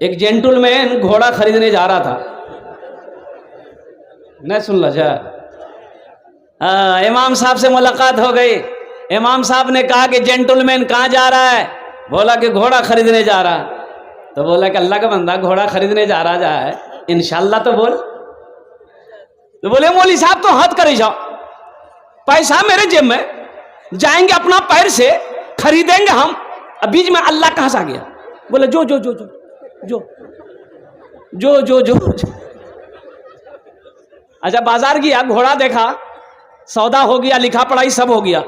ایک جینٹل مین گھوڑا خریدنے جا رہا تھا. نہیں سن لجا. امام صاحب سے ملاقات ہو گئی. امام صاحب نے کہا کہ جینٹل مین کہاں جا رہا ہے؟ بولا کہ گھوڑا خریدنے جا رہا. تو بولا کہ اللہ کا بندہ گھوڑا خریدنے جا رہا ہے انشاءاللہ تو بول. تو بولے مولوی صاحب تو حد کری جاؤ, پیسہ میرے جیب میں, جائیں گے اپنا پیر سے خریدیں گے ہم, بیچ میں اللہ کہاں سے آ گیا؟ بولے جو جو جو جو جو جو جو جو جو. اچھا بازار گیا, گھوڑا دیکھا, سودا ہو گیا, لکھا پڑھائی سب ہو گیا.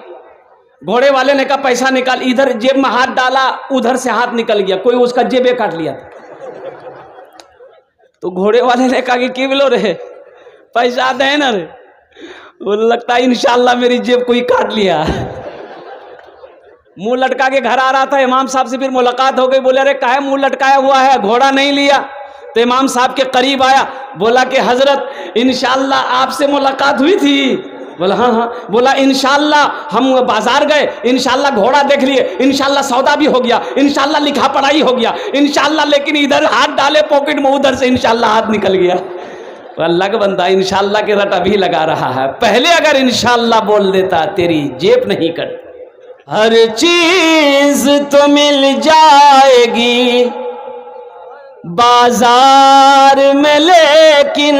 گھوڑے والے نے کہا پیسہ نکال, ادھر جیب میں ہاتھ ڈالا, ادھر سے ہاتھ نکل گیا, کوئی اس کا جیبیں کاٹ لیا تھا. تو گھوڑے والے نے کہا کہ کی بولو رہے پیسہ آتے ہیں نا رے. بولے لگتا ہے انشاءاللہ میری جیب کوئی کاٹ لیا. منہ لٹکا کے گھر آ رہا تھا. امام صاحب سے پھر ملاقات ہو گئی. بولے ارے کاہے منہ لٹکایا ہوا ہے, گھوڑا نہیں لیا؟ تو امام صاحب کے قریب آیا, بولا کہ حضرت انشاءاللہ آپ سے ملاقات ہوئی تھی. بولا ہاں ہاں. بولا انشاءاللہ ہم بازار گئے, انشاءاللہ گھوڑا دیکھ لیے, انشاءاللہ سودا بھی ہو گیا, انشاءاللہ لکھا پڑھائی ہو گیا انشاءاللہ, لیکن ادھر ہاتھ ڈالے پاکٹ میں, ادھر سے انشاءاللہ ہاتھ نکل گیا. اللہ کا بندہ انشاءاللہ کے رٹ ابھی لگا رہا ہے, پہلے اگر انشاءاللہ بول دیتا تیری جیب نہیں کٹ. ہر چیز تو مل جائے گی بازار میں, لیکن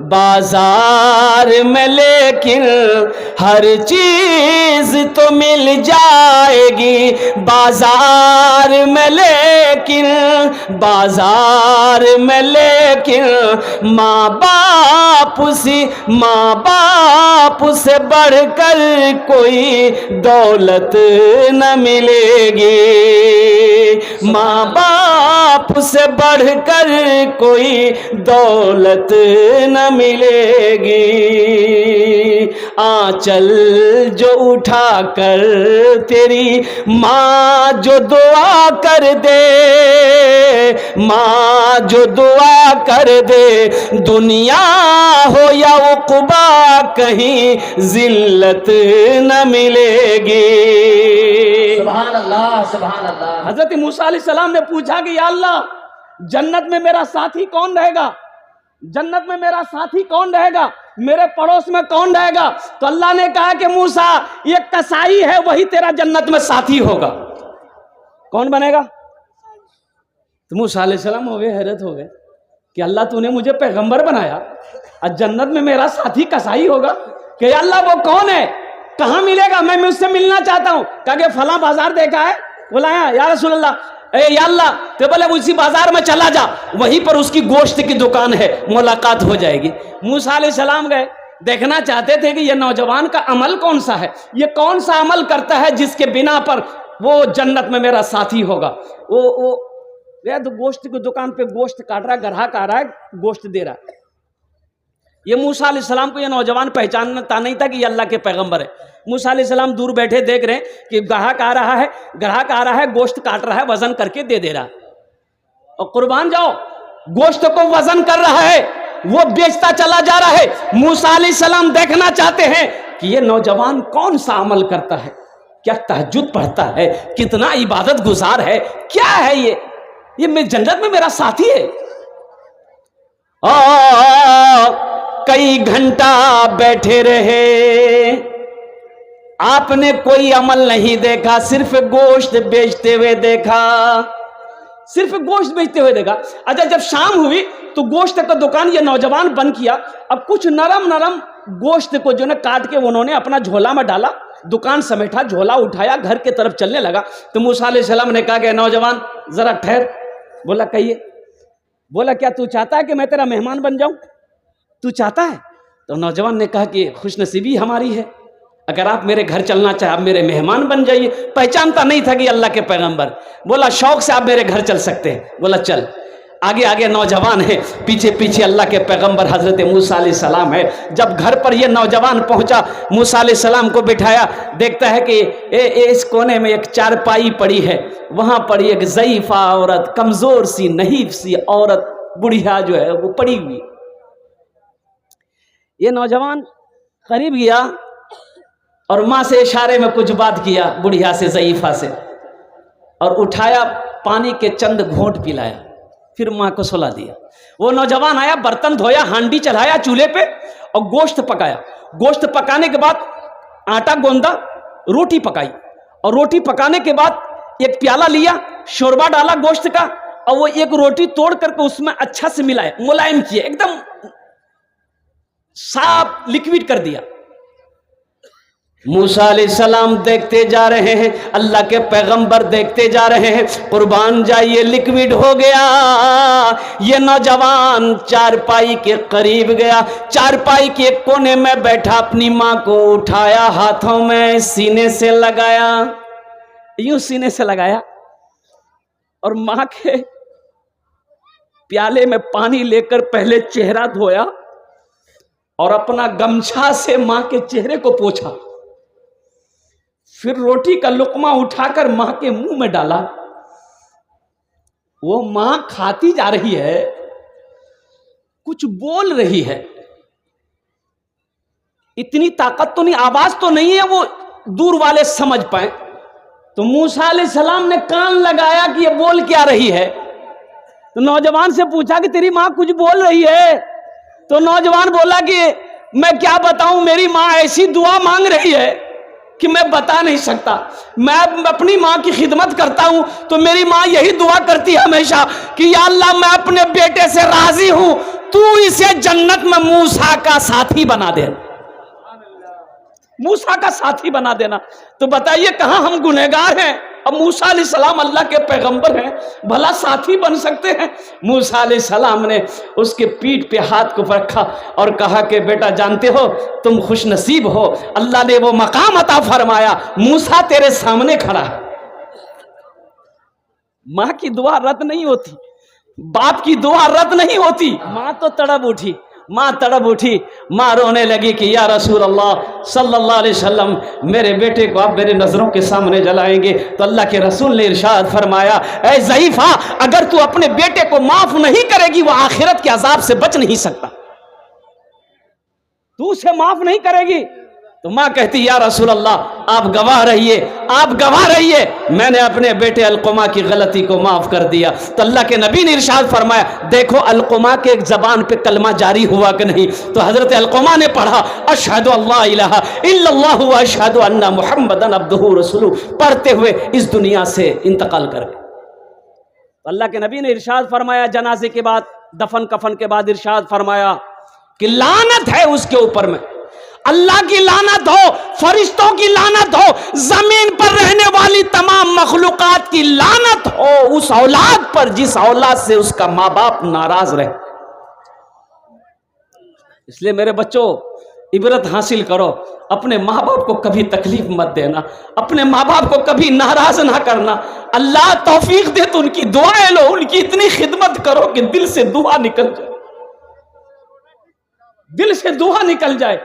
بازار میں لیکن ہر چیز تو مل جائے گی بازار میں, لیکن بازار میں لیکن ماں باپ سے بڑھ کر کوئی دولت نہ ملے گی. ماں باپ سے بڑھ کر کوئی دولت نہ ملے گی. آنچل جو اٹھا کر تیری ماں جو دعا کر دے, ماں جو دعا کر دے, دنیا ہو یا عقبا کہیں ذلت نہ ملے گی. سبحان اللہ سبحان اللہ. حضرت موسیٰ علیہ السلام نے پوچھا کہ یا اللہ جنت میں میرا ساتھی کون رہے گا؟ جنت میں میرا ساتھی کون رہے گا؟ میرے پڑوس میں کون رہے گا؟ تو اللہ نے کہا کہ موسیٰ یہ کسائی ہے, وہی تیرا جنت میں ساتھی ہوگا. کون بنے گا؟ تو موسیٰ علیہ السلام ہو گئے, حیرت ہو گئے کہ اللہ تو نے مجھے پیغمبر بنایا اور جنت میں میرا ساتھی کسائی ہوگا. کہ یا اللہ وہ کون ہے, کہاں ملے گا, میں اس سے ملنا چاہتا ہوں. کہا کہ فلاں بازار دیکھا ہے. بولا یا رسول اللہ, اے یا اللہ. تو بولے اسی بازار میں چلا جا, وہیں پر اس کی گوشت کی دکان ہے, ملاقات ہو جائے گی. موسیٰ علیہ السلام گئے, دیکھنا چاہتے تھے کہ یہ نوجوان کا عمل کون سا ہے, یہ کون سا عمل کرتا ہے جس کے بنا پر وہ جنت میں میرا ساتھی ہوگا. وہ تو گوشت کی دکان پہ گوشت کاٹ رہا ہے, گراہک آ رہا ہے, گوشت دے رہا ہے. یہ موسیٰ علیہ السلام کو یہ نوجوان پہچانتا نہیں تھا کہ یہ اللہ کے پیغمبر ہے. موسیٰ علیہ السلام دور بیٹھے دیکھ رہے ہیں کہ گراہک آ رہا ہے, گوشت کاٹ رہا ہے, وزن کر کے دے رہا ہے. اور قربان جاؤ, گوشت کو وزن کر رہا ہے, وہ بیچتا چلا جا رہا ہے. موسیٰ علیہ السلام دیکھنا چاہتے ہیں کہ یہ نوجوان کون سا عمل کرتا ہے, کیا تہجد پڑھتا ہے, کتنا عبادت گزار ہے, کیا ہے یہ میں جنت میں میرا ساتھی ہے. کئی گھنٹہ بیٹھے رہے, آپ نے کوئی عمل نہیں دیکھا, صرف گوشت بیچتے ہوئے دیکھا, صرف گوشت بیچتے ہوئے دیکھا. اچھا جب شام ہوئی تو گوشت کا دکان یہ نوجوان بند کیا. اب کچھ نرم گوشت کو جو کاٹ کے انہوں نے اپنا جھولا میں ڈالا, دکان سمیٹا, جھولا اٹھایا, گھر کے طرف چلنے لگا. تو موسیٰ علیہ السلام نے کہا کہ نوجوان ذرا ٹھہر. بولا کہیے. بولا کیا تو چاہتا ہے کہ میں تیرا مہمان بن جاؤں؟ تو چاہتا ہے؟ تو نوجوان نے کہا کہ خوش نصیبی ہماری ہے, اگر آپ میرے گھر چلنا چاہیں آپ میرے مہمان بن جائیے. پہچانتا نہیں تھا کہ اللہ کے پیغمبر. بولا شوق سے آپ میرے گھر چل سکتے ہیں. بولا چل. آگے نوجوان ہے, پیچھے اللہ کے پیغمبر حضرت موسیٰ علیہ السلام ہے. جب گھر پر یہ نوجوان پہنچا, موسیٰ علیہ السلام کو بٹھایا, دیکھتا ہے کہ اس کونے میں ایک چارپائی پڑی ہے, وہاں پر ایک ضعیفہ عورت, کمزور سی نحیف سی عورت, بڑھیا جو ہے وہ پڑی ہوئی. یہ نوجوان قریب گیا اور ماں سے اشارے میں کچھ بات کیا, بڑھیا سے ضعیفہ سے, اور اٹھایا پانی کے چند گھونٹ پلایا، پھر ماں کو سلا دیا۔ وہ نوجوان آیا، برتن دھویا، ہانڈی چڑھایا چولہے پہ اور گوشت پکایا۔ گوشت پکانے کے بعد آٹا گوندا، روٹی پکائی، اور روٹی پکانے کے بعد ایک پیالہ لیا، شوربہ ڈالا گوشت کا، اور وہ ایک روٹی توڑ کر کے اس میں اچھا سے ملایا، ملائم کیا، ایک دم صاف لکوڈ کر دیا۔ موسیٰ علیہ السلام دیکھتے جا رہے ہیں، اللہ کے پیغمبر دیکھتے جا رہے ہیں، قربان جائیے لکوڈ ہو گیا۔ یہ نوجوان چارپائی کے قریب گیا، چارپائی کے کونے میں بیٹھا، اپنی ماں کو اٹھایا، ہاتھوں میں سینے سے لگایا، یوں سینے سے لگایا، اور ماں کے پیالے میں پانی لے کر پہلے چہرہ دھویا اور اپنا گمچھا سے ماں کے چہرے کو پوچھا، پھر روٹی کا لقمہ اٹھا کر ماں کے منہ میں ڈالا۔ وہ ماں کھاتی جا رہی ہے، کچھ بول رہی ہے، اتنی طاقت تو نہیں، آواز تو نہیں ہے وہ دور والے سمجھ پائیں۔ تو موسیٰ علیہ السلام نے کان لگایا کہ یہ بول کیا رہی ہے، تو نوجوان سے پوچھا کہ تیری ماں کچھ بول رہی ہے؟ تو نوجوان بولا کہ میں کیا بتاؤں، میری ماں ایسی دعا مانگ رہی ہے کہ میں بتا نہیں سکتا۔ میں اپنی ماں کی خدمت کرتا ہوں تو میری ماں یہی دعا کرتی ہے ہمیشہ کہ یا اللہ میں اپنے بیٹے سے راضی ہوں، تو اسے جنت میں موسیٰ کا ساتھی بنا دے، موسیٰ کا ساتھی بنا دینا۔ تو بتائیے کہاں ہم گنہگار ہیں، اب موسیٰ علیہ السلام اللہ کے پیغمبر ہیں، بھلا ساتھی بن سکتے ہیں؟ موسیٰ علیہ السلام نے اس کے پیٹھ پہ ہاتھ کو رکھا اور کہا کہ بیٹا جانتے ہو تم خوش نصیب ہو، اللہ نے وہ مقام عطا فرمایا، موسیٰ تیرے سامنے کھڑا ہے۔ ماں کی دعا رد نہیں ہوتی، باپ کی دعا رد نہیں ہوتی۔ ماں تو تڑپ اٹھی، ماں تڑپ اٹھی، ماں رونے لگی کہ یا رسول اللہ صلی اللہ علیہ وسلم میرے بیٹے کو آپ میرے نظروں کے سامنے جلائیں گے؟ تو اللہ کے رسول نے ارشاد فرمایا، اے ضعیفہ اگر تو اپنے بیٹے کو معاف نہیں کرے گی وہ آخرت کے عذاب سے بچ نہیں سکتا، تو اسے معاف نہیں کرے گی۔ تو ماں کہتی یا رسول اللہ آپ گواہ رہیے، آپ گواہ رہیے، میں نے اپنے بیٹے علقمہ کی غلطی کو معاف کر دیا۔ تو اللہ کے نبی نے ارشاد فرمایا دیکھو علقمہ کے زبان پہ کلمہ جاری ہوا کہ نہیں؟ تو حضرت علقمہ نے پڑھا اشہد اللہ الہ الا اللہ و اشہد ان محمدن عبدہ رسولہ، پڑھتے ہوئے اس دنیا سے انتقال کر گئے۔ تو اللہ کے نبی نے ارشاد فرمایا جنازے کے بعد، دفن کفن کے بعد ارشاد فرمایا کہ لعنت ہے اس کے اوپر میں، اللہ کی لعنت ہو، فرشتوں کی لعنت ہو، زمین پر رہنے والی تمام مخلوقات کی لعنت ہو اس اولاد پر جس اولاد سے اس کا ماں باپ ناراض رہے۔ اس لیے میرے بچوں عبرت حاصل کرو، اپنے ماں باپ کو کبھی تکلیف مت دینا، اپنے ماں باپ کو کبھی ناراض نہ کرنا۔ اللہ توفیق دے تو ان کی دعائیں لو، ان کی اتنی خدمت کرو کہ دل سے دعا نکل جائے، دل سے دعا نکل جائے۔